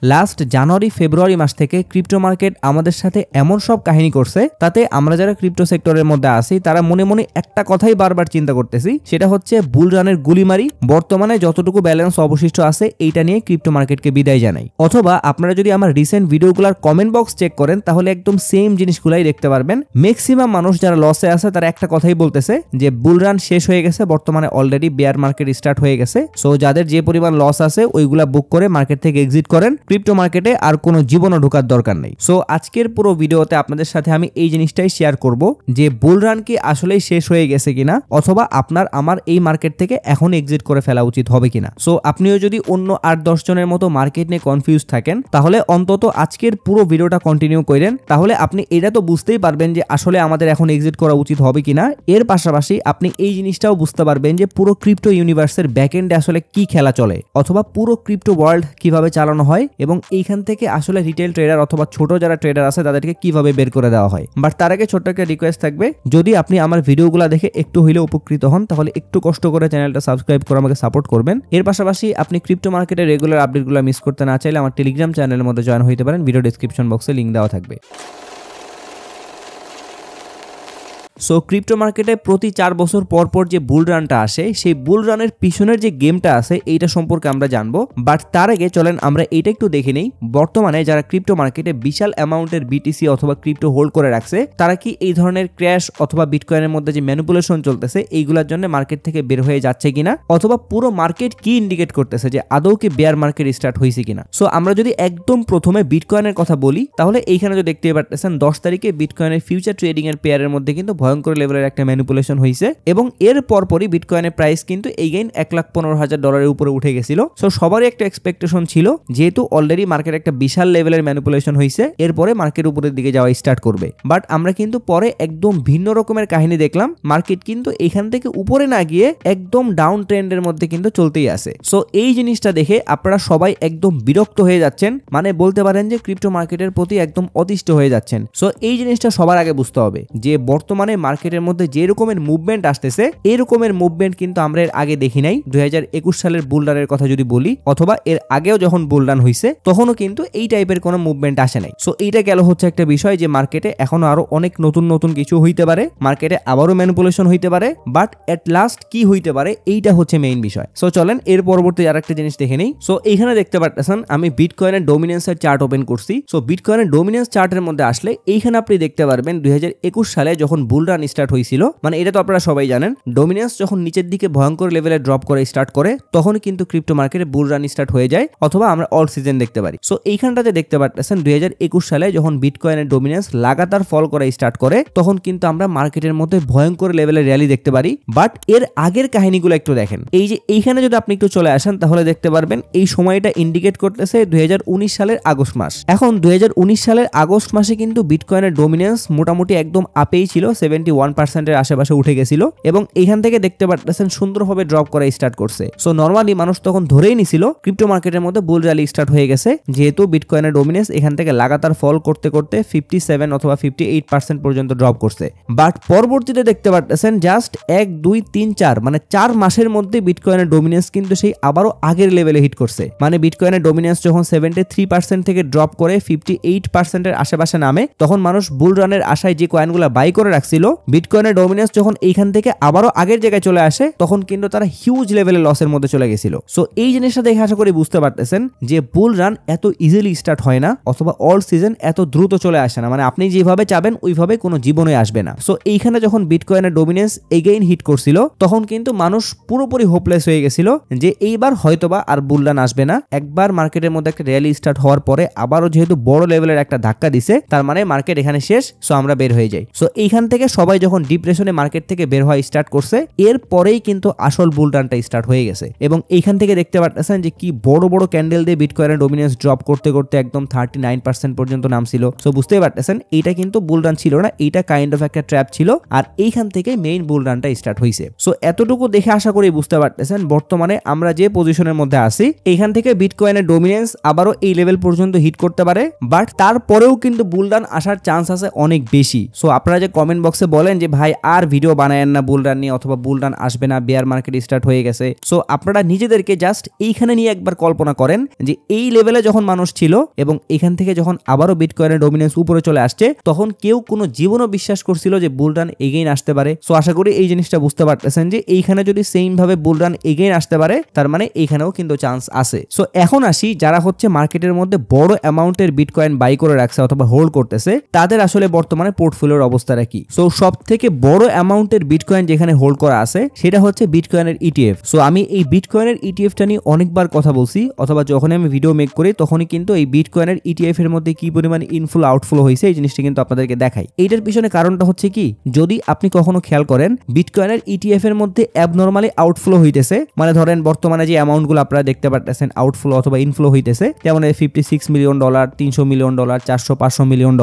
Last জানুয়ারি ফেব্রুয়ারি মাস থেকে crypto market আমাদের সাথে এমন সব কাহিনী করছে, তাতে আমরা যারা ক্রিপ্টো সেক্টরের মধ্যে আছি তারা মনে মনে একটা কথাই বারবার চিন্তা করতেছি, সেটা হচ্ছে বুল রানের গুলিমারি। বর্তমানে যতটুকু ব্যালেন্স অবশিষ্ট আছে এইটা নিয়ে ক্রিপ্টো মার্কেটকে বিদায় জানাই। অথবা আপনারা যদি আমার রিসেন্ট ভিডিওগুলোর কমেন্ট বক্স চেক করেন তাহলে একদম সেম জিনিসগুলাই দেখতে পারবেন। ম্যাক্সিমাম মানুষ যারা লসে আছে তারা একটা কথাই বলতেছে যে বুল রান শেষ হয়ে গেছে, বর্তমানে অলরেডি বেয়ার মার্কেট স্টার্ট হয়ে গেছে। সো যাদের যে পরিমাণ লস আছে ওইগুলা বুক করে মার্কেট থেকে এক্সিট করেন, ক্রিপ্টো মার্কেটে আর কোনো জীবনও ঢোকার দরকার নেই। সো আজকের পুরো ভিডিওতে আপনাদের সাথে আমি এই জিনিসটাই শেয়ার করব যে বুল রান কি আসলেই শেষ হয়ে গেছে কিনা, অথবা আপনার আমার এই মার্কেট থেকে এখন এক্সিট করে ফেলা উচিত হবে কিনা। সো আপনিও যদি অন্য 8-10 জনের মতো মার্কেট নিয়ে কনফিউজ থাকেন তাহলে অন্তত আজকের পুরো ভিডিওটা কন্টিনিউ করেন, তাহলে আপনি এটা তো বুঝতেই পারবেন যে আসলে আমাদের এখন এক্সিট করা উচিত হবে কিনা। এর পাশাপাশি আপনি এই জিনিসটাও বুঝতে পারবেন যে পুরো ক্রিপ্টো ইউনিভার্সের ব্যাকএন্ডে আসলে কি খেলা চলে, অথবা পুরো ক্রিপ্টো ওয়ার্ল্ড কিভাবে চালানো হয়, এবং এইখান থেকে আসলে রিটেল ট্রেডার অথবা ছোট যারা ট্রেডার আছে তাদেরকে কিভাবে বের করে দেওয়া হয়। বাট তার আগে ছোট্ট একটা রিকোয়েস্ট থাকবে, যদি আপনি আমার ভিডিওগুলো দেখে একটু হইলেও উপকৃত হন তাহলে একটু কষ্ট করে চ্যানেলটা সাবস্ক্রাইব করে আমাকে সাপোর্ট করবেন। এর পাশাপাশি আপনি ক্রিপ্টো মার্কেটের রেগুলার আপডেটগুলো মিস করতে না চাইলে আমার টেলিগ্রাম চ্যানেলের মধ্যে জয়েন হতে পারেন, ভিডিও ডেসক্রিপশন বক্সে লিঙ্ক দেওয়া থাকবে। সো ক্রিপ্টো মার্কেটে প্রতি 4 বছর পর পর যে বুল রানটা আসে, সেই বুল রানের পিছনের যে গেমটা আছে এইটা সম্পর্কে আমরা জানবো। বাট তার আগে চলেন আমরা এইটা একটু দেখে নেই, বর্তমানে যারা ক্রিপ্টো মার্কেটে বিশাল অ্যামাউন্টের বিটিসি অথবা ক্রিপ্টো হোল্ড করে রাখছে তারা কি এই ধরনের ক্র্যাশ অথবা বিটকয়েনের মধ্যে যে ম্যানিপুলেশন চলতেছে এইগুলোর জন্য মার্কেট থেকে বের হয়ে যাচ্ছে কিনা, অথবা পুরো মার্কেট কি ইন্ডিকেট করতেছে যে আদৌ কি বেয়ার মার্কেট স্টার্ট হয়েছে কিনা। সো আমরা যদি একদম প্রথমে বিটকয়েনের কথা বলি তাহলে এইখানে যদি দেখতে পাচ্ছেন 10 তারিখে বিটকয়েনের ফিউচার ট্রেডিং এর পেয়ারের মধ্যে কিন্তু ভয়ঙ্কর লেভেলের একটা ম্যানিপুলেশন হয়েছে, এবং এর পরপরই বিটকয়েনের প্রাইস কিন্তু এগেইন $1,15,000 উপরে উঠে গেছিল। সো সবারই একটা এক্সপেকটেশন ছিল যেহেতু অলরেডি মার্কেট একটা বিশাল লেভেলের ম্যানিপুলেশন হয়েছে, এরপরে মার্কেট উপরের দিকে যাওয়া স্টার্ট করবে। বাট আমরা কিন্তু পরে একদম ভিন্ন রকমের কাহিনী দেখলাম, মার্কেট কিন্তু এখান থেকে উপরে না গিয়ে একদম ডাউন ট্রেন্ডের মধ্যে কিন্তু চলতেই আছে। সো এই জিনিসটা দেখে আপনারা সবাই একদম বিরক্ত হয়ে যাচ্ছেন, মানে বলতে পারেন যে ক্রিপ্টো মার্কেটের প্রতি একদম অতিষ্ঠ হয়ে যাচ্ছেন। সো এই জিনিসটা সবার আগে বুঝতে হবে যে বর্তমানে মার্কেটের মধ্যে যে রকমের মুভমেন্ট আসতেছে এই রকমের মুভমেন্ট কিন্তু আমরা এর আগে দেখি নাই। 2021 সালের বুল রানের কথা যদি বলি, অথবা এর আগেও যখন বুল রান হয়েছে তখনও কিন্তু এই টাইপের কোনো মুভমেন্ট আসে নাই। সো এইটা গেল হচ্ছে একটা বিষয় যে মার্কেটে এখনো আরো অনেক নতুন নতুন কিছু হইতে পারে, মার্কেটে আবারও ম্যানিপুলেশন হইতে পারে, বাট এট লাস্ট কি হইতে পারে এইটা হচ্ছে মেইন বিষয়। সো চলেন এর পরবর্তী আরেকটা জিনিস দেখে নেই। সো এইখানে দেখতে পাচ্ছেন আমি বিটকয়েনের ডোমিনেন্সের চার্ট ওপেন করছি। সো বিটকয়েনের ডোমিনেন্স চার্টের মধ্যে আসলে এইখানে আপনি দেখতে পারবেন 2021 সালে যখন বুল রান স্টার্ট হয়েছিল, মানে এটা তো আপনারা সবাই জানেন, ডোমিনেন্স যখন নিচের দিকে ভয়ঙ্কর লেভেলে ড্রপ করে স্টার্ট করে তখন কিন্তু ক্রিপ্টো মার্কেটে বুল রান স্টার্ট হয়ে যায়, অথবা আমরা অল সিজন দেখতে পারি। সো এইখানটাতে দেখতে পাচ্ছেন 2021 সালে যখন বিটকয়েনের ডোমিনেন্স লাগাতার ফল করা স্টার্ট করে তখন কিন্তু আমরা মার্কেটের মধ্যে ভয়ঙ্কর লেভেলের র্যালি দেখতে পারি। বাট এর আগের কাহিনীগুলো একটু দেখেন, এই যে এইখানে যদি আপনি একটু চলে আসেন তাহলে দেখতে পারবেন এই সময়টা ইন্ডিকেট করতেছে 2019 সালের আগস্ট মাস। এখন 2019 সালের আগস্ট মাসে কিন্তু বিটকয়েনের ডোমিনেন্স মোটামুটি একদম আপেই ছিল, 71% এর আশেপাশে উঠে গেছিল, এবং এইখান থেকে দেখতে পাচ্ছেন সুন্দরভাবে ড্রপ করা স্টার্ট করছে। সো নরমালি মানুষ তখন ধরেই নিছিল ক্রিপ্টো মার্কেটের মধ্যে বুল র্যালি স্টার্ট হয়ে গেছে, যেহেতু বিটকয়েনের ডোমিনেন্স এখান থেকে লাগাতার ফল করতে করতে 57 অথবা 58% পর্যন্ত ড্রপ করছে। বাট পরবর্তীতে দেখতে পাচ্ছেন জাস্ট 1, 2, 3, 4 মানে 4 মাসের মধ্যে বিটকয়েনের ডোমিনেন্স কিন্তু সেই আবারও আগের লেভেলে হিট করছে। মানে বিটকয়েনের ডোমিনেন্স যখন 73% থেকে ড্রপ করে 58% এর আশেপাশে নামে, তখন মানুষ বুল রানের আশায় যে কয়েনগুলো বাই করে রাখছিল, বিটকয়েনের ডোমিনেন্স যখন এইখান থেকে আবারও আগের জায়গায় চলে আসে তখন কিন্তু তারা হিউজ লেভেলের লসের মধ্যে চলে গেছিল। সো এই জিনিসটা দেখে আশা করি বুঝতে পারতেছেন যে বুল রান এত ইজিলি স্টার্ট হয় না, অথবা অল সিজন এত দ্রুত চলে আসে না, মানে আপনি যেভাবে চাবেন ওইভাবে কোনো জীবনে আসবে না। সো এইখানে যখন বিটকয়েনের ডোমিনেন্স এগেইন হিট করছিল তখন কিন্তু মানুষ পুরোপুরি হোপলেস হয়ে গেছিল যে এইবার হয়তোবা আর বুল রান আসবে না। একবার মার্কেটের মধ্যে একটা র্যালি স্টার্ট হওয়ার পরে আবারও যেহেতু বড় লেভেলের একটা ধাক্কা দিছে, তার মানে মার্কেট এখানে শেষ, সো আমরা বের হয়ে যাই। সো এইখান থেকে সবাই যখন ডিপ্রেশনে মার্কেট থেকে বের হওয়া স্টার্ট করছে এরপরেই কিন্তু আসল বুল রানটা স্টার্ট হয়ে গেছে, এবং এইখান থেকে দেখতে পাচ্ছেন যে কি বড় বড় ক্যান্ডেল দিয়ে বিটকয়েনের ডোমিনেন্স ড্রপ করতে করতে একদম 39% পর্যন্ত নামছিল। সো বুঝতেই পারতেছেন এইটা কিন্তু বুল রান ছিল না, এইটা কাইন্ড অফ একটা ট্র্যাপ ছিল, আর এইখান থেকে মেইন বুল রানটা স্টার্ট হয়েছে। সো এতটুকু দেখে আশা করি বুঝতে পারতেছেন বর্তমানে আমরা যে পজিশনের মধ্যে আছি এইখান থেকে বিটকয়েনের ডোমিনেন্স আবারও এই লেভেল পর্যন্ত হিট করতে পারে, বাট তারপরেও কিন্তু বুল রান আসার চান্স আছে অনেক বেশি। সো আপনারা যে কমেন্ট বক্সে কমেন্টসে বলেন যে ভাই আর ভিডিও বানায়েন না বুল রান নিয়ে, অথবা বুল রান আসবে না, বেয়ার মার্কেট স্টার্ট হয়ে গেছে। সো আপনারা নিজেদেরকে জাস্ট এইখানে নিয়ে একবার কল্পনা করেন যে এই লেভেলে যখন মানুষ ছিল এবং এখান থেকে যখন আবারও বিটকয়েনের ডমিনেন্স উপরে চলে আসছে, তখন কেউ কোনো জীবনও বিশ্বাস করছিল যে বুল রান এগেইন আসতে পারে। সো আশা করি এই জিনিসটা বুঝতে পারতেছেন যে এইখানে যদি সেম ভাবে বুল রান এগেইন আসতে পারে, তার মানে এইখানেও কিন্তু চান্স আছে। সো এখন আসি যারা হচ্ছে মার্কেটের মধ্যে বড় অ্যামাউন্টের বিটকয়েন বাই করে রাখছে অথবা হোল্ড করতেছে, তাদের আসলে বর্তমানে পোর্টফোলিওর অবস্থাটা কি। সো সব থেকে বড় অ্যামাউন্টের বিটকয়েন যেখানে হোল্ড করা আছে সেটা হচ্ছে বিটকয়েনের ইটিএফ। সো আমি এই বিটকয়েনের ইটিএফটা নিয়ে অনেকবার কথা বলছি, অথবা যখন আমি ভিডিও মেক করি তখনই কিন্তু এই বিটকয়েনের ইটিএফ এর মধ্যে কি পরিমাণ ইনফ্লো আউটফ্লো হয়েছে এই জিনিসটা কিন্তু আপনাদেরকে দেখাই। এইটার পিছনে কারণটা হচ্ছে কি, যদি আপনি কখনো খেয়াল করেন বিটকয়েনের ইটিএফ এর মধ্যে অ্যাবনরমালি আউটফ্লো হইতেছে, মানে ধরেন বর্তমানে যে অ্যামাউন্টগুলো আপনারা দেখতে পাচ্ছেন আউটফ্লো অথবা ইনফ্লো হইতেছে, যেমন $56 মিলিয়ন, $300 মিলিয়ন, $400-500 মিলিয়ন,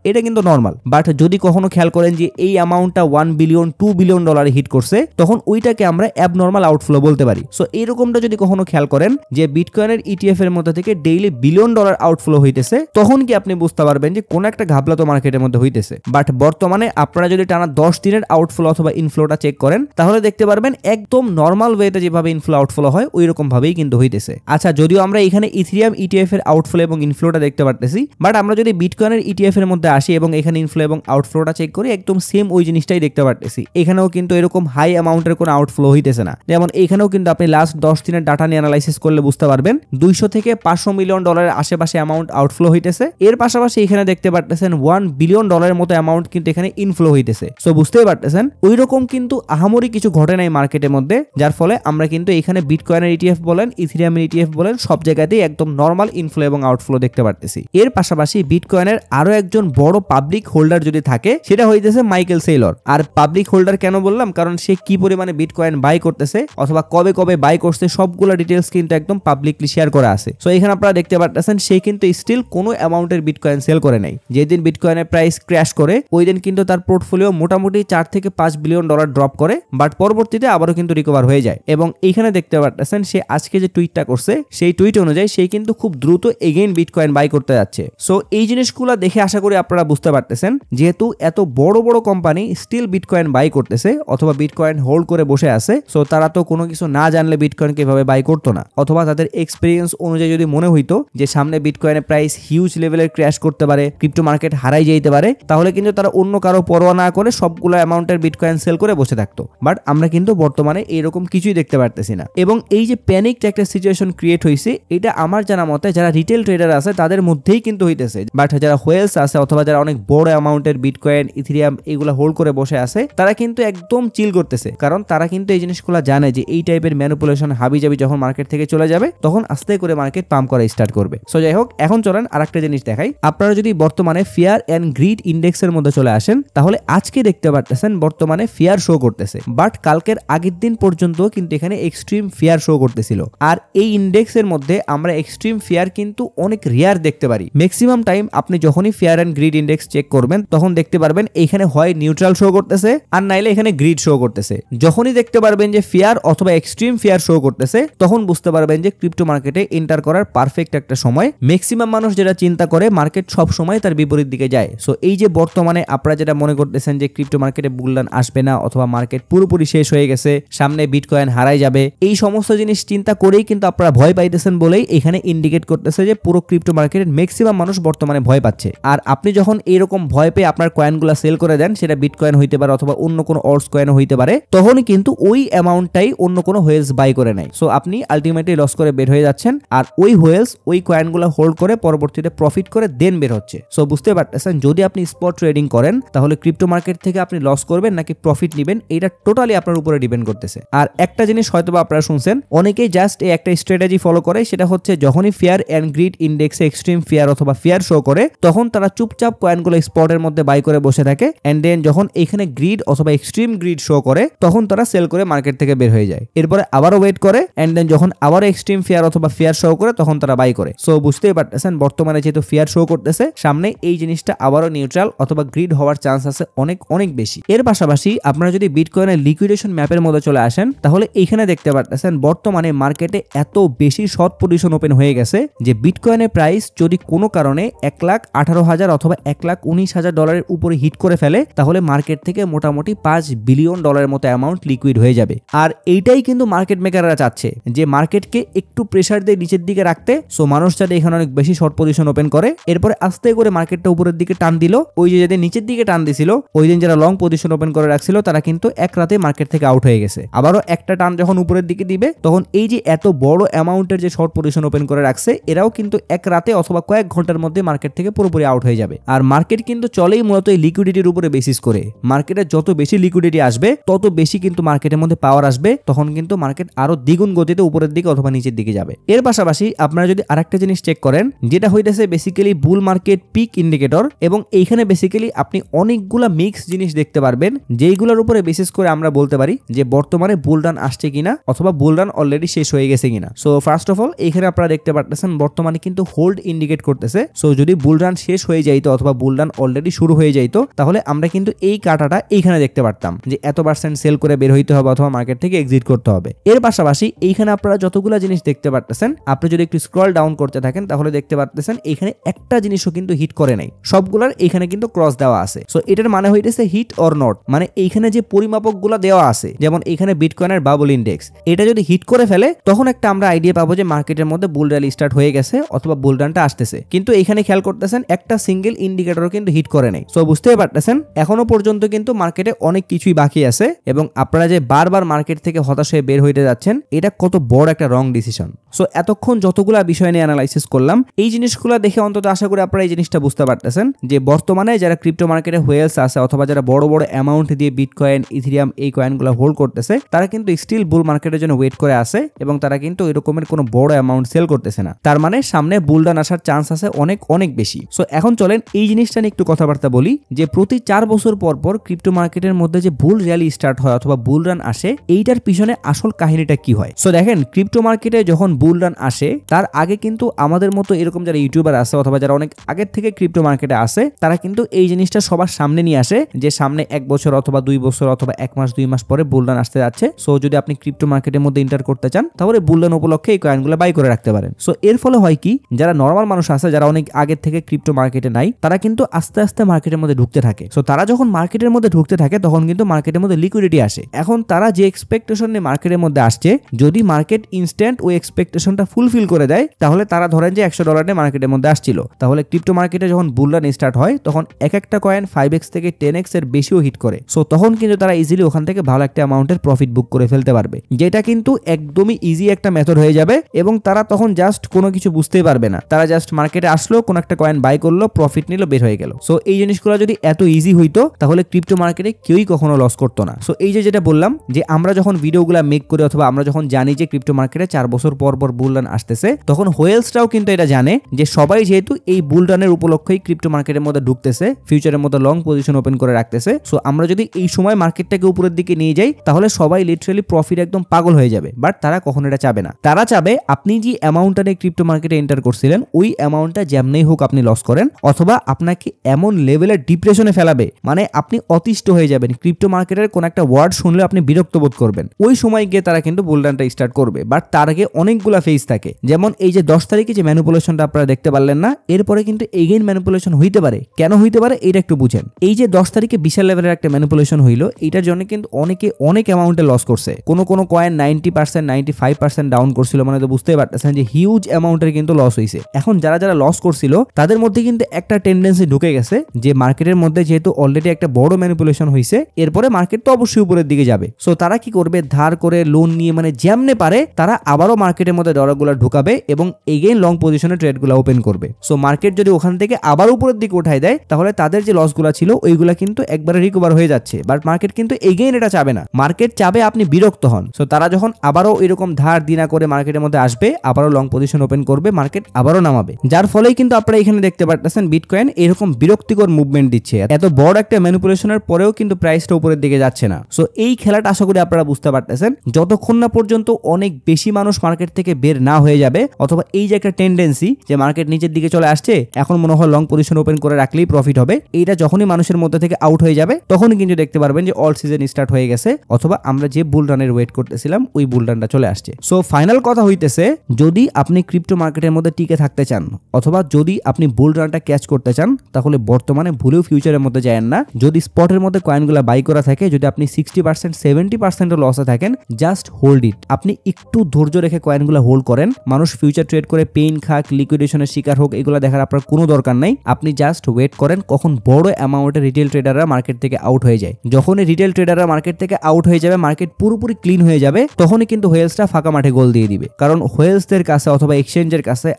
এটা কিন্তু নর্মাল। বাট যদি কখনো খেয়াল করেন যে এই অ্যামাউন্টটা $1 বিলিয়ন, $2 বিলিয়ন হিট করছে, তখন ওইটাকে আমরা অ্যাবনরমাল আউটফ্লো বলতে পারি। সো এইরকমটা যদি কখনো খেয়াল করেন যে বিটকয়েনের ইটিএফ এর মধ্যে থেকে ডেইলি $বিলিয়ন আউটফ্লো হইতেছে, তখন কি আপনি বুঝতে পারবেন যে কোন একটা ঘাপলা তো মার্কেটের মধ্যে হইতেছে। বাট বর্তমানে আপনারা যদি টানা 10 দিনের আউটফ্লো অথবা ইনফ্লোটা চেক করেন, তাহলে দেখতে পারবেন একদম নর্মাল ওয়েতে যেভাবে ইনফ্লো আউটফ্লো হয় ওই রকম ভাবেই কিন্তু হইতেছে। আচ্ছা, যদিও আমরা এখানে ইথেরিয়াম ইটিএফ এর আউটফ্লো এবং ইনফ্লোটা দেখতে পারতেছি, বাট আমরা যদি বিটকয়েনের ইটিএফ এর মধ্যে আসি এবং এখানে ইনফ্লো এবং আউটফ্লোটা চেক করি, একদম সেম ওই জিনিসটাই দেখতে পারতেছি। এখানেও কিন্তু এরকম হাই অ্যামাউন্টের কোনো আউটফ্লো হইতেছে না। যেমন এখানেও কিন্তু আপনি লাস্ট 10 দিনের ডাটা নিয়ে অ্যানালাইসিস করলে বুঝতে পারবেন 200 থেকে $500 মিলিয়ন আশেপাশে অ্যামাউন্ট আউটফ্লো হইতেছে। এর পাশাপাশি এখানে দেখতে পারতেছেন $1 বিলিয়ন মতো অ্যামাউন্ট কিন্তু এখানে ইনফ্লো হইতেছে। সো বুঝতেই পারতেছেন ওই রকম কিন্তু আহামরি কিছু ঘটে নাই মার্কেটের মধ্যে, যার ফলে আমরা কিন্তু এখানে বিটকয়েনের ইটিএফ বলেন, ইথেরিয়ামের ইটিএফ বলেন, সব জায়গাতেই একদম নর্মাল ইনফ্লো এবং আউটফ্লো দেখতে পারতেছি। এর পাশাপাশি বিটকয়েনের আরো একজন বড় পাবলিক হোল্ডার যদি থাকে, সেটা হইতেছে মাইকেল সেইলর। আর পাবলিক হোল্ডার কেন বললাম, কারণ সে কি পরিমাণে বিটকয়েন বাই করতেছে অথবা কবে কবে বাই করছে সবগুলো ডিটেলস কিন্তু একদম পাবলিকলি শেয়ার করা আছে। সো এখানে আপনারা দেখতে পারতেছেন সে কিন্তু স্টিল কোনো অ্যামাউন্টের বিটকয়েন সেল করে নাই। যেদিন বিটকয়েনের প্রাইস ক্র্যাশ করে ওই দিন কিন্তু তার পোর্টফোলিও মোটামুটি $4 থেকে $5 বিলিয়ন ড্রপ করে, বাট পরবর্তীতে আবারও কিন্তু রিকভার হয়ে যায়। এবং এইখানে দেখতে পারতেছেন সে আজকে যে টুইটটা করছে সেই টুইট অনুযায়ী সে কিন্তু খুব দ্রুত এগেইন বিটকয়েন বাই করতে যাচ্ছে। সো এই জিনিসগুলো দেখে আশা করি আপনারা বুঝতে পারতেছেন যেহেতু এত বড় বড় কোম্পানি স্টিল বিটকয়েন বাই করতেছে অথবা বিটকয়েন হোল্ড করে বসে আছে, সো তারা তো কোনো কিছু না জানলে বিটকয়েন কিভাবে বাই করতো না, অথবা তাদের এক্সপিরিয়েন্স অনুযায়ী যদি মনে হইতো যে সামনে বিটকয়েনের প্রাইস হিউজ লেভেলের ক্র্যাশ করতে পারে, ক্রিপ্টো মার্কেট হারাই যেতে পারে, তাহলে কিন্তু তারা অন্য কারো পরোয়া না করে সবগুলো অ্যামাউন্টের বিটকয়েন সেল করে বসে থাকতো। বাট আমরা কিন্তু বর্তমানে এরকম কিছুই দেখতে পারতেছি না। এবং এই যে প্যানিক একটা সিচুয়েশন ক্রিয়েট হয়েছে, এটা আমার জানা মতে যারা রিটেল ট্রেডার আছে তাদের মধ্যেই কিন্তু হইতেছে। বাট যারা হোয়েলস আছে অথবা যারা অনেক বড় অ্যামাউন্টের বিটকয়েন, ইথেরিয়াম এগুলো হোল্ড করে বসে আছে, তারা কিন্তু একদম চিল করতেছে, কারণ তারা কিন্তু এই জিনিসগুলো জানে যে এই টাইপের ম্যানিপুলেশন হাবিজাবি যখন মার্কেট থেকে চলে যাবে তখন আস্তে করে মার্কেট পাম্প করা স্টার্ট করবে। সো যাই হোক, এখন চলেন আরেকটা জিনিস দেখাই। আপনারা যদি বর্তমানে ফিয়ার এন্ড গ্রিড ইন্ডেক্সের মধ্যে চলে আসেন, তাহলে আজকে দেখতে পারতেছেন বর্তমানে ফিয়ার শো করতেছে, বাট কালকের আগের দিন পর্যন্ত কিন্তু এখানে এক্সট্রিম ফিয়ার শো করতেছিল। আর এই ইন্ডেক্সের মধ্যে আমরা এক্সট্রিম ফিয়ার কিন্তু অনেক রেয়ার দেখতে পারি। ম্যাক্সিমাম টাইম আপনি যখনই fear and greed index check করবেন তখন দেখতে পারবেন এখানে হয় নিউট্রাল শো করতেছে আর নাইলে এখানে গ্রিড শো করতেছে। যখনই দেখতে পারবেন যে ফিয়ার অথবা এক্সট্রিম ফিয়ার শো করতেছে, তখন বুঝতে পারবেন যে ক্রিপ্টো মার্কেটে এন্টার করার পারফেক্ট একটা সময়। ম্যাক্সিমাম মানুষ যেটা চিন্তা করে মার্কেট সব সময় তার বিপরীত দিকে যায়। সো এই যে বর্তমানে আপনারা যেটা মনে করতেছেন যে ক্রিপ্টো মার্কেটে বুল রান আসবে না অথবা মার্কেট পুরোপুরি শেষ হয়ে গেছে, সামনে বিটকয়েন হারাই যাবে, এই সমস্ত জিনিস চিন্তা করেই কিন্তু আপনারা ভয় পাইতেছেন বলেই এখানে ইন্ডিকেট করতেছে যে পুরো ক্রিপ্টো মার্কেটের ম্যাক্সিমাম মানুষ বর্তমানে ভয় পাচ্ছে। আর আপনি যখন এইরকম ভয় পেয়ে আপনার কয়েনগুলো সেল করে দেন, সেটা বিটকয়েন হইতে পারে অথবা অন্য কোনো অল্টস কয়েনও হইতে পারে, তখনই কিন্তু ওই অ্যামাউন্টটাই অন্য কোনো হোয়েলস বাই করে নেয়। সো আপনি আলটিমেটলি লস করে বের হয়ে যাচ্ছেন, আর ওই হোয়েলস ওই কয়েনগুলো হোল্ড করে পরবর্তীতে প্রফিট করে দেন বের হচ্ছে। সো বুঝতে পারতেছেন যদি আপনি স্পট ট্রেডিং করেন তাহলে ক্রিপ্টো মার্কেট থেকে আপনি লস করবেন নাকি প্রফিট নেবেন, এটা টোটালি আপনার উপরে ডিপেন্ড করতেছে। আর একটা জিনিস হয়তো আপনারা শুনছেন, অনেকেই জাস্ট এই একটা স্ট্র্যাটেজি ফলো করে, সেটা হচ্ছে যখনই ফিয়ার এন্ড গ্রিড ইন্ডেক্সে এক্সট্রিম ফিয়ার অথবা ফিয়ার শো করে তখন তারা চুপচাপ কয়েনগুলো স্পটের মধ্যে বাই করে বসে থাকে, এন্ড দেন যখন এখানে গ্রিড অথবা এক্সট্রিম গ্রিড শো করে তখন তারা সেল করে মার্কেট থেকে বের হয়ে যায়। এরপরে আবারও ওয়েট করে, এন্ড দেন যখন আবারও এক্সট্রিম ফিয়ার অথবা ফিয়ার শো করে তখন তারা বাই করে। সো বুঝতেই পারতেছেন বর্তমানে যেহেতু ফিয়ার শো করতেছে, সামনে এই জিনিসটা আবারও নিউট্রাল অথবা গ্রিড হওয়ার চান্স আছে অনেক অনেক বেশি। এর পাশাপাশি আপনারা যদি বিটকয়েনের লিকুইডেশন ম্যাপের মধ্যে চলে আসেন, তাহলে এইখানে দেখতে পারতেছেন বর্তমানে মার্কেটে এত বেশি শর্ট পজিশন ওপেন হয়ে গেছে যে বিটকয়েনের প্রাইস যদি কোনো কারণে $1,18,000 অথবা $1,19,000 উপরে হিট করে ফেলে, তাহলে মার্কেট থেকে মোটামুটি $5 বিলিয়ন মতো অ্যামাউন্ট লিকুইড হয়ে যাবে। আর এইটাই কিন্তু মার্কেট মেকাররা চাচ্ছে যে মার্কেটকে একটু প্রেসার দিয়ে নিচের দিকে রাখতে। সো মানুষ যাতে এখানে অনেক বেশি শর্ট পজিশন ওপেন করে, এরপরে আস্তে করে মার্কেটটা উপরের দিকে টান দিল। ওই যে যাদের নিচের দিকে টান দিছিল ওই দিন যারা লং পজিশন ওপেন করে রাখছিল তারা কিন্তু এক রাতে মার্কেট থেকে আউট হয়ে গেছে। আবারও একটা টান যখন উপরের দিকে দিবে তখন এই যে এত বড় অ্যামাউন্টের যে শর্ট পজিশন ওপেন করে রাখছে এরাও কিন্তু এক রাতে অথবা কয়েক ঘন্টার মধ্যে মার্কেট থেকে পুরোপুরি আউট হয়ে যাবে। আর মার্কেট কিন্তু চলেই মূলত এই লিকুইডিটির উপরে বেসিস করে। মার্কেটে যত বেশি লিকুইডিটি আসবে তত বেশি কিন্তু মার্কেটের মধ্যে পাওয়ার আসবে, তখন কিন্তু মার্কেট আরো দ্বিগুণ গতিতে উপরের দিকে অথবা নিচের দিকে যাবে। এর পাশাপাশি আপনারা যদি আরেকটা জিনিস চেক করেন যেটা হইতেছে basically bull market peak indicator, এবং এইখানে বেসিক্যালি আপনি অনেকগুলা মিক্স জিনিস দেখতে পারবেন যেইগুলোর উপরে বেসিস করে আমরা বলতে পারি যে বর্তমানে বুল রান আসছে কিনা অথবা বুল রান অলরেডি শেষ হয়ে গেছে কিনা। সো ফার্স্ট অফ অল এইখানে আপনারা দেখতে পারতেছেন বর্তমানে কিন্তু হোল্ড ইন্ডিকেট করতেছে। সো যদি বুল রান শেষ হয়ে যাইতো অথবা বুল রান অলরেডি শুরু হয়ে যাইতো তাহলে আমরা কিন্তু এই কাটাটা এইখানে দেখতে পারতাম যে এত পার্সেন্ট সেল করে বের হইতে হবে অথবা মার্কেট থেকে এক্সিট করতে হবে। এর পাশাপাশি এইখানে আপনারা যতগুলা জিনিস দেখতে পারতেছেন আপনি যদি একটু স্ক্রল ডাউন করতে থাকেন তাহলে দেখতে পারতেছেন এইখানে একটা জিনিসও কিন্তু হিট করে নাই, সবগুলার এইখানে কিন্তু ক্রস দেওয়া আছে। সো এটার মানে হইতেছে হিট অর নট, মানে এইখানে যে পরিমাপকগুলা দেওয়া আছে যেমন এইখানে বিটকয়েনের বাবল ইন্ডেক্স, এটা যদি হিট করে ফেলে তখন একটা আমরা আইডিয়া পাবো যে মার্কেটের মধ্যে বুল র্যালি স্টার্ট হয়ে গেছে অথবা বুল রানটা আসতেছে। কিন্তু এইখানে খেয়াল করতেছেন একটা সিঙ্গেল ইন্ডিকেটরও কিন্তু হিট করে নাই। সো বুঝতেই পারতেছেন এখনো পর্যন্ত কিন্তু মার্কেটে অনেক কিছুই বাকি আছে, এবং আপনারা যে বারবার মার্কেট থেকে হতাশ হয়ে বের হইতে যাচ্ছেন এটা কত বড় একটা রং ডিসিশন। সো এতক্ষণ যতগুলা বিষয় নিয়ে অ্যানালাইসিস করলাম এই জিনিসগুলো দেখে অন্তত আশা করি আপনারা এই জিনিসটা বুঝতে পারতেছেন যে বর্তমানে যারা ক্রিপ্টো মার্কেটে হোয়েলস আছে অথবা যারা বড় বড় অ্যামাউন্ট দিয়ে বিটকয়েন ইথেরিয়াম এই কয়েনগুলো হোল্ড করতেছে তারা কিন্তু স্টিল বুল মার্কেটের জন্য ওয়েট করে আছে এবং তারা কিন্তু এরকমের কোনো বড় অ্যামাউন্ট সেল করতেছে না। তার মানে সামনে বুল রান আসার চান্স আছে অনেক অনেক বেশি। সো এখন চলেন এই জিনিসটা নিয়ে একটু কথাবার্তা বলি যে প্রতি 4 বছর পর পর ক্রিপ্টো মার্কেটের মধ্যে যে বুল র্যালি স্টার্ট হয় অথবা বুল রান আসে এইটার পিছনে আসল কাহিনীটা কি হয়। সো দেখেন ক্রিপ্টো মার্কেটে যখন বুল রান আসে তার আগে কিন্তু আমাদের মতো এরকম যারা ইউটিউবার আছে অথবা যারা অনেক আগের থেকে ক্রিপ্টো মার্কেটে আসে তারা কিন্তু এই জিনিসটা সবার সামনে নিয়ে আসে যে সামনে 1 বছর অথবা 2 বছর অথবা 1 মাস 2 মাস পরে বুল রান আসতে যাচ্ছে। সো যদি আপনি ক্রিপ্টো মার্কেটের মধ্যে এন্টার করতে চান তাহলে বুল রান উপলক্ষে এই কয়েনগুলো বাই করে রাখতে পারেন। সো এর ফলে হয় কি যারা নরমাল মানুষ আছে যারা অনেক আগের থেকে ক্রিপ্টো মার্কেটে নাই তারা কিন্তু আস্তে আস্তে মার্কেটের মধ্যে ঢুকতে থাকে। সো তারা যখন মার্কেটের মধ্যে ঢুকতে থাকে তখন কিন্তু মার্কেটের মধ্যে লিকুইডিটি আসে। এখন তারা যে এক্সপেকটেশন নিয়ে মার্কেটের মধ্যে আসছে যদি মার্কেট ইনস্ট্যান্ট ওই এক্সপেকটেশনটা ফুলফিল করে দেয় তাহলে তারা ধরেন যে $100 নিয়ে মার্কেটের মধ্যে আসছিল, তাহলে ক্রিপ্টো মার্কেটে যখন বুল রান স্টার্ট হয় তখন এক একটা কয়েন 5x থেকে 10x এর বেশিও হিট করে। সো তখন কিন্তু তারা ইজিলি ওখান থেকে ভালো একটা অ্যামাউন্টের প্রফিট বুক করে ফেলতে পারবে, যেটা কিন্তু একদমই ইজি একটা মেথড হয়ে যাবে এবং তারা তখন জাস্ট কোনো কিছু বুঝতেই পারবে না। তারা জাস্ট মার্কেটে আসলো কোনো একটা কয়েন বাই করলো প্রফিট নিল বের হয়ে গেল। সো এই জিনিসগুলো যদি এত ইজি হইতো তাহলে ক্রিপ্টো মার্কেটে কেউই কখনো লস করতো না। সো এই যে যেটা বললাম যে আমরা যখন ভিডিওগুলো মেক করি অথবা আমরা যখন জানি যে ক্রিপ্টো মার্কেটে 4 বছর পর পর বুল রান আসতেছে তখন হোয়েলসটাও কিন্তু এটা জানে যে সবাই যেহেতু এই বুল রানের উপলক্ষেই ক্রিপ্টো মার্কেটের মধ্যে ঢুকতেছে ফিউচারের মধ্যে লং পজিশন ওপেন করে রাখতেছে। সো আমরা যদি এই সময় মার্কেটটাকে উপরের দিকে নিয়ে যাই তাহলে সবাই লিটারালি প্রফিট একদম পাগল হয়ে যাবে, বাট তারা কখনো এটা চাবে না। তারা চাবে আপনি যে অ্যামাউন্টটা নিয়ে ক্রিপ্টো মার্কেটে এন্টার করছিলেন ওই অ্যামাউন্টটা যেমনই হোক আপনি লস করেন অথবা আপনাকে এমন লেভেলের ডিপ্রেশনে ফেলাবে মানে আপনি অতিষ্ঠ হয়ে যাবেন, ক্রিপ্টো মার্কেটের কোন একটা ওয়ার্ড শুনলে আপনি বিরক্ত বোধ করবেন, ওই সময় গিয়ে তারা কিন্তু বুল রানটা স্টার্ট করবে। বাট তার আগে অনেকগুলা ফেজ থাকে, যেমন এই যে 10 তারিখে যে ম্যানিপুলেশনটা আপনারা দেখতে পারলেন না এরপরে কিন্তু এগেইন ম্যানিপুলেশন হইতে পারে। কেন হইতে পারে এটা একটু বুঝেন। এই যে 10 তারিখে বিশাল লেভেলের একটা ম্যানিপুলেশন হইলো এটার জন্য কিন্তু অনেকে অনেক অ্যামাউন্টে লস করছে, কোনো কয়েন 90% 95% ডাউন করছিল, মানে তো বুঝতেই পারতেছেন যে হিউজ অ্যামাউন্টের কিন্তু লস হয়েছে। এখন যারা যারা লস করছিল তাদের মধ্যে কিন্তু একটা টেন্ডেন্সি ঢুকে গেছে যে মার্কেটের মধ্যে যেহেতু অলরেডি একটা বড় ম্যানিপুলেশন হয়েছে এরপরে মার্কেট তো অবশ্যই উপরের দিকে যাবে। সো তারা কি করবে ধার করে লোন নিয়ে মানে যেমনে পারে তারা আবারও মার্কেটের মধ্যে ডলারগুলো ঢুকাবে এবং এগেইন লং পজিশনে ট্রেডগুলো ওপেন করবে। সো মার্কেট যদি ওখান থেকে আবার উপরের দিকে উঠাই দেয় তাহলে তাদের যে লসগুলো ছিল ওইগুলা কিন্তু একবারে রিকভার হয়ে যাচ্ছে, বাট মার্কেট কিন্তু এগেইন এটা চাবে না, মার্কেট চাবে আপনি বিরক্ত হন। সো তারা যখন আবারও এরকম ধার দিনা করে মার্কেটের মধ্যে আসবে আবারও লং পজিশন ওপেন করবে, মার্কেট আবারও নামাবে, যার ফলেই কিন্তু আপনারা এখানে দেখতে পারতেছেন বিটকয়েন এরকম বিরক্তিকর মুভমেন্ট দিচ্ছে। এত বড় একটা ম্যানিপুলেশনের পরেও কিন্তু প্রাইসটা উপরের দিকে যাচ্ছে না। সো এই খেলাটা আশা করি আপনারা বুঝতে পারতেছেন যতক্ষণ না পর্যন্ত অনেক বেশি মানুষ মার্কেট থেকে বের না হয়ে যাবে অথবা এই যে একটা টেন্ডেন্সি যে মার্কেট নিচের দিকে চলে আসছে এখন মনে হয় লং পজিশন ওপেন করে রাখলেই প্রফিট হবে, এইটা যখনই মানুষের মধ্যে থেকে আউট হয়ে যাবে তখনই কিন্তু দেখতে পারবেন যে অল সিজন স্টার্ট হয়ে গেছে অথবা আমরা যে বুল রানের ওয়েট করতেছিলাম ওই বুল রানটা চলে আসছে। সো ফাইনাল কথা হইতেছে যদি আপনি ক্রিপ্টো মার্কেটের মধ্যে টিকে থাকতে চান অথবা যদি আপনি বুল রানটা ক্যাচ করতে চান তাহলে বর্তমানে ভুলেও ফিউচারের মধ্যে যায় না, না। যদি স্পটের মধ্যে কয়েনগুলো বাই করা থাকে, যদি আপনি 60% 70% লসে থাকেন, জাস্ট হোল্ড ইট। আপনি একটু ধৈর্য রেখে কয়েনগুলো হোল্ড করেন। মানুষ ফিউচার ট্রেড করে পেইন খাক, লিকুইডেশনের শিকার হোক, এগুলো দেখার আপনার কোনো দরকার নাই। আপনি জাস্ট ওয়েট করেন কখন বড় অ্যামাউন্টে রিটেল ট্রেডাররা মার্কেট থেকে আউট হয়ে যায়। যখনই রিটেল ট্রেডাররা মার্কেট থেকে আউট হয়ে যাবে, মার্কেট পুরোপুরি ক্লিন হয়ে যাবে, তখনই কিন্তু হোয়েলসটা ফাঁকা মাঠে গোল দিয়ে দিবে। কারণ হোয়েলসদের কাছে অথবা এক্সচেঞ্জের কাছে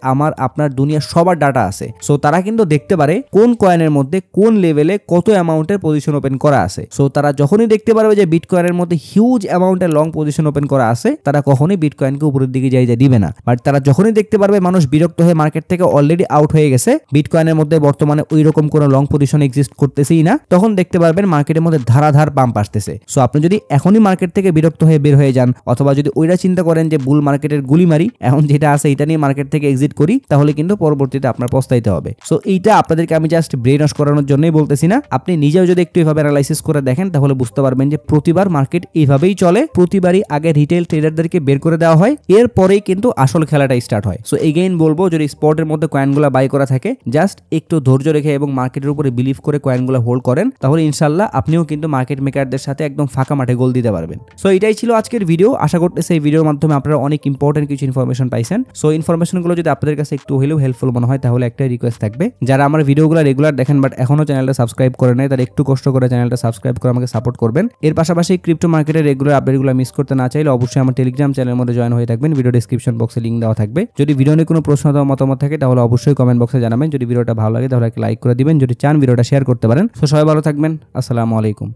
আপনার দুনিয়ার সবার ডাটা আছে। সো তারা কিন্তু দেখতে পারে কোন কয়েনের মধ্যে কোন লেভেলে কত অ্যামাউন্টের পজিশন ওপেন করা আছে। সো তারা যখনই দেখতে পারবে যে বিটকয়েনের মধ্যে হিউজ অ্যামাউন্টের লং পজিশন ওপেন করা আছে, তারা কখনোই বিটকয়েনকে উপরের দিকে যাইতে দিবে না। বাট তারা যখনই দেখতে পারবে মানুষ বিরক্ত হয়ে মার্কেট থেকে অলরেডি আউট হয়ে গেছে, বিটকয়েনের মধ্যে বর্তমানে ওই রকম কোনো লং পজিশন এক্সিস্ট করতেছেই না, তখন দেখতে পারবেন মার্কেটের মধ্যে ধারাধার পাম্প আসতেছে। সো আপনি যদি এখনই মার্কেট থেকে বিরক্ত হয়ে বের হয়ে যান, অথবা যদি ওইটা চিন্তা করেন যে বুল মার্কেটের গুলি মারি, এখন যেটা আছে এটা নিয়ে মার্কেট থেকে এক্সিট করি, তাহলে কিন্তু পরবর্তীতে আপনার পস্তাইতে হবে। সো এইটা আপনাদেরকে আমি জাস্ট ব্রেন ওয়াশ করানোর জন্যই বলতেছি না। আপনি নিজেও যদি একটু এভাবে অ্যানালাইসিস করে দেখেন, তাহলে বুঝতে পারবেন যে প্রতিবার মার্কেট এইভাবেই চলে। প্রতিবারই আগে রিটেল ট্রেডারদেরকে বের করে দেওয়া হয়, এরপরেই কিন্তু আসল খেলাটা স্টার্ট হয়। সো এগেইন বলবো, যদি স্পটের মধ্যে কয়েনগুলো বাই করা থাকে, জাস্ট একটু ধৈর্য রেখে এবং মার্কেটের উপরে বিলিভ করে কয়েনগুলো হোল্ড করেন, তাহলে ইনশাল্লাহ আপনিও কিন্তু মার্কেট মেকারদের সাথে একদম ফাঁকা মাঠে গোল দিতে পারবেন। সো এটাই ছিল আজকের ভিডিও। আশা করতেছি এই ভিডিওর মাধ্যমে আপনারা অনেক ইম্পর্টেন্ট কিছু ইনফরমেশন পাইছেন। সো ইনফরমেশনগুলো যদি আপনাদের কাছে একটু হলেও হেল্পফুল মনে হয়, তাহলে একটা রিকোয়েস্ট থাকবে, যারা আমার ভিডিওগুলো রেগুলার দেখেন বাট এখনো চ্যানেলটা সাবস্ক্রাইব করে নেয়, তারা একটু কষ্ট করে চ্যানেলটা সাবস্ক্রাইব করে আমাকে সাপোর্ট করবেন। এর পাশাপাশি ক্রিপ্টো মার্কেটের রেগুলার আপডেটগুলো মিস করতে না চাইলে অবশ্যই আমার টেলিগ্রাম চ্যানেলের মধ্যে জয়েন হয়ে থাকবেন। ভিডিও ডেসক্রিপশন বক্সে লিঙ্ক দেওয়া থাকবে। যদি ভিডিও নিয়ে কোনো প্রশ্ন অথবা মতামত থাকে, তাহলে অবশ্যই কমেন্ট বক্সে জানাবেন। যদি ভিডিওটা ভালো লাগে তাহলে লাইক করে দিবেন, যদি চান ভিডিওটা শেয়ার করতে পারেন। সো সবাই ভালো থাকবেন। আসসালামু আলাইকুম।